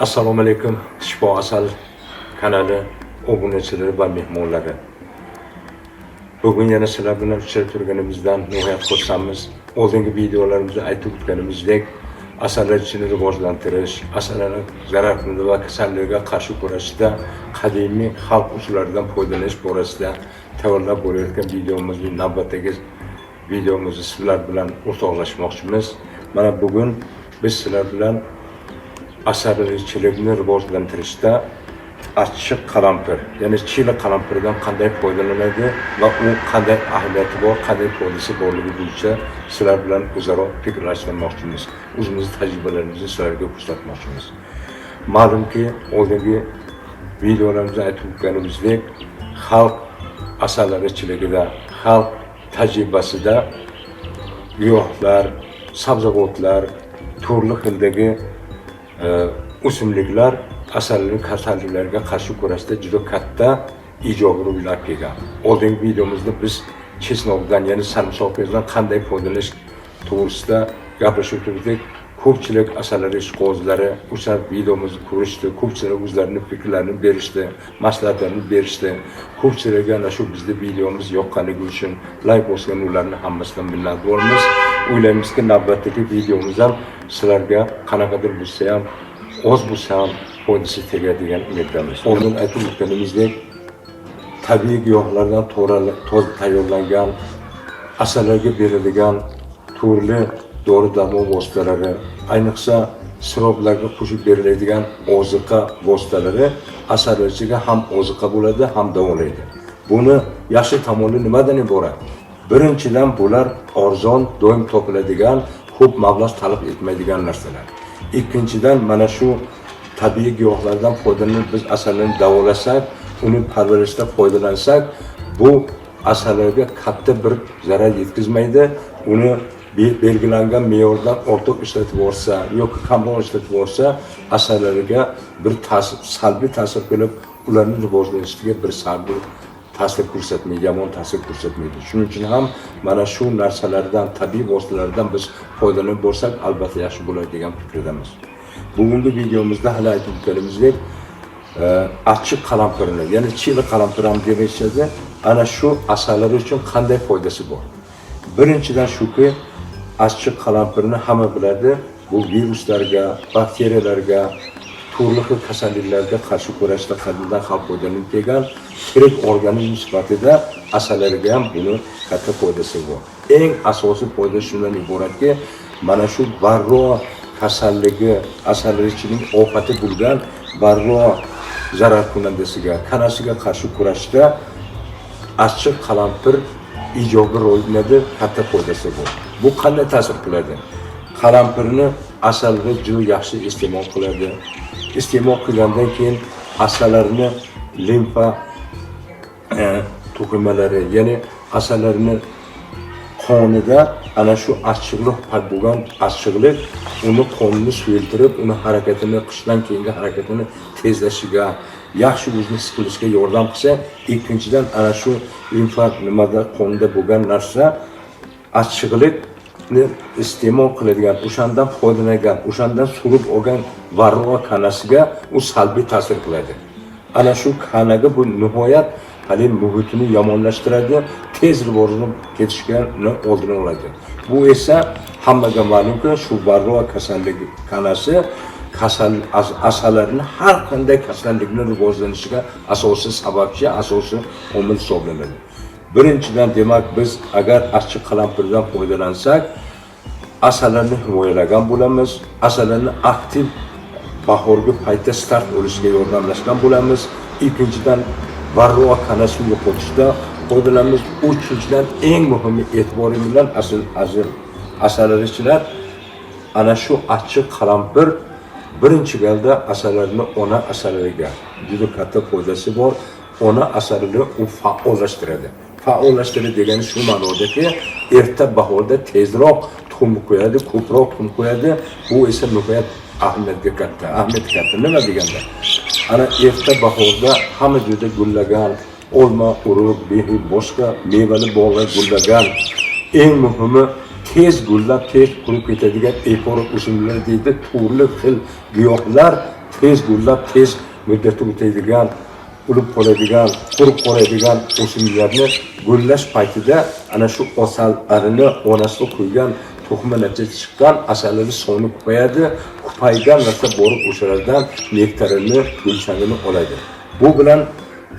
Assalomu alaykum, Shifo Asal kanali obunachilari va mehmonlari. Bugun yana sizlar bilan uchrashib turganimizdan nihoyat xursandmiz. Oldingi videolarimizda aytib o'tganimizdek, asallarchilikni rivojlantirish, asallarning zararli va kasalliklarga qarshi kurashishda qadimiy xalq usullaridan foydalanish borasida tayyorlab bo'layotgan videomizning navbatdagi videomizni sizlar bilan o'rtoqlashmoqchimiz. Mana bugun biz sizlar bilan asalarichilikni rivojlantirishda achchiq qalampir, ya'ni chili qalampirdan qanday foydalanadi va u qanday ahamiyati bor, qanday foydasi borligi bo'yicha sizlar bilan o'zaro fikrlashmoqchimiz. O'zimizning tajribalarimizni sizlarga ko'rsatmoqchimiz. Ma'lumki, oldingi videolarimizda aytib o'tganimizdek, xalq asalarichiligida, xalq tajribasida giyohlar, sabzavotlar, turli xildagi o'simliklar asalarining kasalliklarga qarshi kurashda juda katta ijobiy rol o'ynab kelgan. Oldingi videomizda biz chesnokdan, ya'ni sarimsoqdan qanday foydalanish to'g'risida gaplashib o'tirdik. Ko'pchilik asalari ishqozlari o'sha videomizni ko'rishdi, ko'pchilik o'zlarining fikrlarini berishdi, maslahatlarini berishdi. Ko'pchilikga ana shu bizning videomiz yoqqanligi uchun like bosgan ularni hammasidan minnatdormiz. O'ylaymizki, navbatdagi videomiz ham sizlarga qanaqadir bo'lsa ham, oz bo'lsa ham foydasi tegadigan umiddamiz. Oldin aytib o'tganimizdek, tabiiy giyohlardan tayyorlangan, asallarga beriladigan turli dori-darmon vositalari, ayniqsa siroplarga qo'shib beriladigan oziqa vositalari asallarchiga ham oziqa bo'ladi, ham davolaydi. Buni yaxshi tomoni nimadan iborat? Birinchidan, bular arzon, doim topiladigan, ko'p mablag' talab etmaydigan narsalar. Ikkinchidan, mana shu tabiiy giyohlardan foydalanib biz asallarni davolasak, uni parvarishda foydalansak, bu asallarga katta bir zarar yetkazmaydi. Uni belgilangan me'yordan ortiq ishlatib borsa yoki kamroq ishlatib borsa, asallarga bir salbiy ta'sir qilib, ularning rivojlanishiga bir salbiy ta'sir ko'rsatmaydi, yomon ta'sir ko'rsatmaydi. Shuning uchun ham mana shu narsalardan, tabiiy vositalardan biz foydalanib borsak, albatta yaxshi bo'ladi degan fikrdamiz. Bugungi videomizda hali aytib o'tganimizdek, achchiq qalampirni, ya'ni chili qalampir ham deb aytishadi, ana shu asallar uchun qanday foydasi bor? Birinchidan shuki, achchiq qalampirni hamma biladi, bu viruslarga, bakteriyalarga, turli xil kasalliklarga qarshi kurashda qadimdan xalq foydalanib kelgan tirik organizm sifatida asallarga ham buni katta foydasi bor. Eng asosiy foyda shundan iboratki, mana shu varroa kasalligi, asalarichining ofati bo'lgan varroa zararkunandasiga, kanasiga qarshi kurashda achchiq qalampir ijobiy rol o'ynaydi, katta foydasi bor. Bu qanday ta'sir qiladi? Qalampirni asalga juda yaxshi iste'mol qiladi. Iste'mol qilgandan keyin asallarni limfa to'qimalari, ya'ni asallarni qonida ana shu achchiqlik paydo bo'lgan achchiqlik uni qonni suyultirib, uni harakatini, qishdan keyingi harakatini tezlashiga, yaxshi o'zini his qilishga yordam qilsa, ikkinchidan ana shu limfa nimada qonda bo'lgan narsa achchiqlikni iste'mol qiladigan, o'shandan foydalangan, o'shandan surib olgan varroa kanasiga u salbiy ta'sir qiladi. Ana shu kanaga bu nihoyat hali muhitini yomonlashtiradi, tez rivojlanib ketishini oldini oladi. Bu esa hammaga ma'lumki, shu varroa kasalligi kanasi asallarning har qanday kasallikning rivojlanishiga asosiy sababchi, asosiy omil hisoblanadi. Birinchidan, demak, biz agar achchiq qalampirdan foydalansak, asallarni himoyalagan bo'lamiz, asallarni aktiv bahorgi paytda start olishiga yordamlashgan bo'lamiz. Ikkinchidan, varroa kanasini yo'qotishda foydalanamiz. Uchinchidan, eng muhimi e'tiboringiz bilan asalarichilar ana shu achchiq qalampir birinchi galda asallarni ona asalariga juda katta foydasi bor. Ona asalini u faollashtiradi. Faollashtiradi degani shu ma'nodaki, erta bahorda tezroq tuxum qo'yadi, ko'proq tuxum qo'yadi. Bu esa nihoyat ahamiyatga katta. Ahamiyat katta nima deganda? Ana erta bahorda hamma joyda gullagan, olma, urug', behi, boshqa mevali bog'lar gullagan, eng muhimi tez gullab, tez qurib ketadigan epora o'simliklar deydi, turli xil giyohlar tez gullab, tez muddati o'taydigan, ulib qoladigan, qurib qoladigan o'simliklarni gullash paytida ana shu asallarini onasiga qo'ygan to'qima natija chiqqan asalari soni ko'payadi, ko'paygan narsa borib o'shalardan nektarini, gulchangini oladi. Bu bilan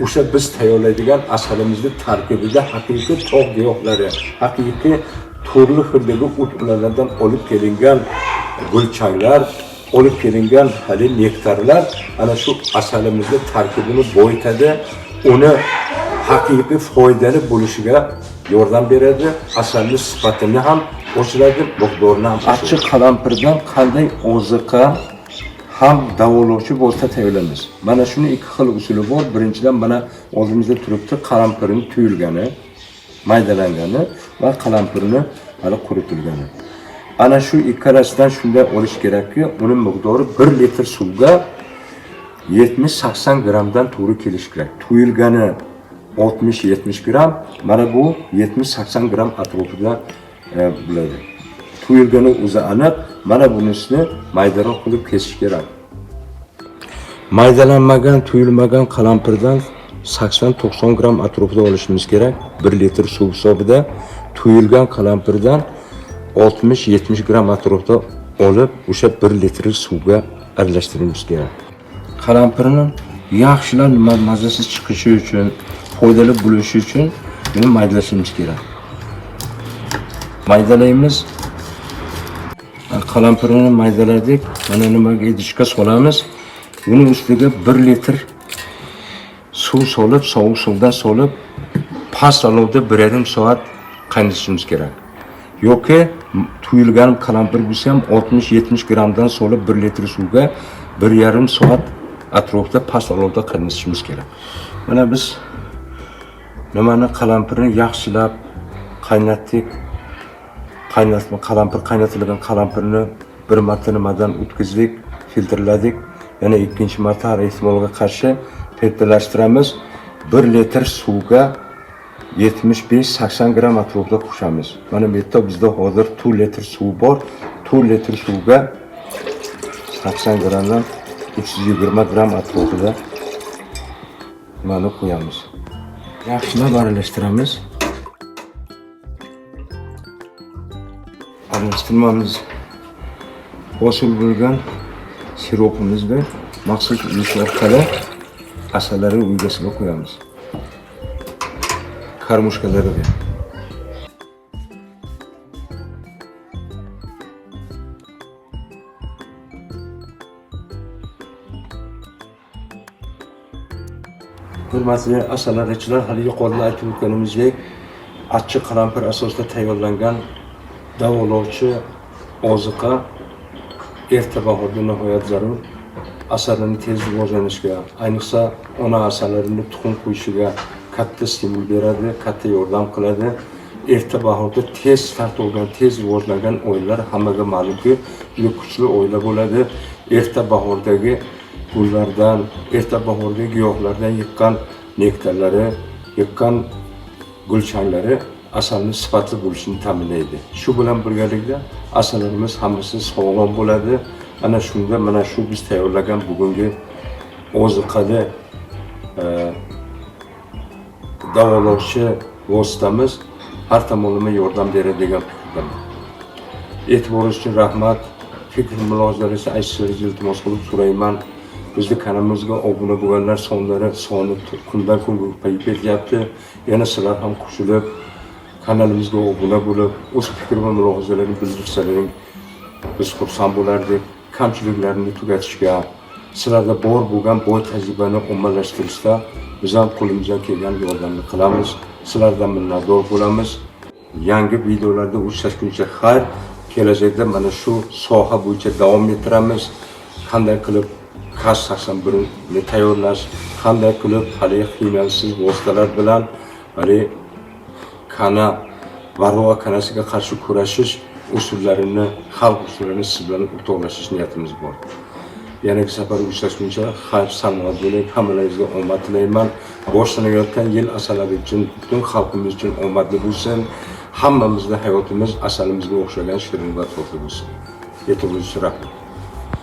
o'sha biz tayyorlaydigan asalimizni tarkibida haqiqiy tog' giyohlari, haqiqiy turli xildagi o'tlardan olib kelingan gulchanglar, olib kelingan hali nektarlar ana shu asalimizni tarkibini boyitadi, uni haqiqiy foydali bo'lishiga yordam beradi, asalning sifatini ham oshiradi, miqdorini ham. Achchiq qalampirdan qanday oziqa ham davolovchi vosita tayyorlaymiz. Mana shuni ikki xil usuli bor. Birinchidan mana oldimizda turibdi qalampirning tuyulgani, maydalangani va qalampirni hali quritilgani. Ana shu ikkalasidan shunday olish kerakki, uning miqdori 1 litr suvga 70-80 gramdan to'g'ri kelishi kerak. Tuyulgani 60-70 gram, mana bu 70-80 gram atrofida bo'ladi. Tuyulgani o'zi aniq, mana bunisini maydaroq qilib kesish kerak. Maydalanmagan, tuyulmagan qalampirdan 80-90 gram atrofida olishimiz kerak. 1 litr suv hisobida tuyulgan qalampirdan 60-70 gram atrofida olib, o'sha 1 litr suvga aralashtirishimiz kerak. Qalampirni yaxshilab mazasi chiqishi uchun, foydali bo'lishi uchun buni maydalashimiz kerak. Maydalaymiz. Qalampirni maydaladik. Mana nimaga idishga solamiz. Buni ustiga 1 litr suv solib, sovuq suvdan solib, past olovda 1,5 soat qaynatishimiz kerak. Yoki tuyulgan qalampir bo'lsa ham 60-70 gramdan solib 1 litr suvga 1,5 soat atrofida past olovda qaynatishimiz kerak. Mana biz nimani qalampirni yaxshilab qaynatdik. Qalampir qaynatilgan qalampirni bir marta nimadan o'tkazdik, filtrladik. Yana ikkinchi marta har ehtimolga qarshi filtrlashtiramiz. 1 litr suvga 75-80 gram atrofida qo'shamiz. Mana bu yerda bizda hozir 2 litr suv bor. 2 litr suvga 80 gramdan 320 gram atrofida mana qo'yamiz. Yaxshilab aralashtiramiz. Aralashtirmamiz hosil bo'lgan siropimizni maxsus idish orqali asalari uygasiga qo'yamiz. Karmushkalarga. Hurmatli asalarichilar, hali yuqorida aytib o'tganimizdek, achchiq qalampir asosida tayyorlangan davolovchi oziqa erta bahorda nihoyat zarur. Asallarni tez rivojlanishiga, ayniqsa ona asallarining tuxum qo'yishiga katta stimul beradi, katta yordam qiladi. Erta bahorda tez start olgan, tez rivojlangan o'yinlar hammaga ma'lumki, juda kuchli o'yinlar bo'ladi. Erta bahordagi gullardan, erta bahordagi giyohlardan yiqqan nektarlari, yiqqan gulchanglari asalning sifatli bo'lishini ta'minlaydi. Shu bilan birgalikda asallarimiz hammasi sog'lom bo'ladi. Ana shunda mana shu biz tayyorlagan bugungi oziqali davolovchi vositamiz har tomonlama yordam beradigan fikrdaman. E'tiboringiz uchun rahmat. Fikr mulohazalaringizni aytishingizni iltimos qilib so'rayman. Bizning kanalimizga obuna bo'lganlar soni kundan kunga ko'payib ketyapti. Yana sizlar ham qo'shilib kanalimizga obuna bo'lib, o'z fikr va mulohazalaringizni bildirsalaring biz xursand bo'lardik. Kamchiliklarni tugatishga, sizlarda bor bo'lgan boy tajribani ommalashtirishda biz ham qo'limizdan kelgan yordamni qilamiz. Sizlardan minnatdor bo'lamiz. Yangi videolarda uchrashguncha xayr. Kelajakda mana shu soha bo'yicha davom ettiramiz. Qanday qilib KAS 81 ni tayyorlash, qanday qilib hali xiynalsiz vositalar bilan hali kana varroa kanasiga qarshi kurashish usullarini, xalq usullarini siz bilan o'rtoqlashish niyatimiz bor. Yangi safar uchrashguncha xayr salomat bo'ling. Hammalaringizga omad tilayman. Boshlanayotgan yil asalari uchun, butun xalqimiz uchun omadli bo'lsin. Hammamizning hayotimiz asalimizga o'xshagan shirin va totli bo'lsin. E'tiboringiz uchun rahmat.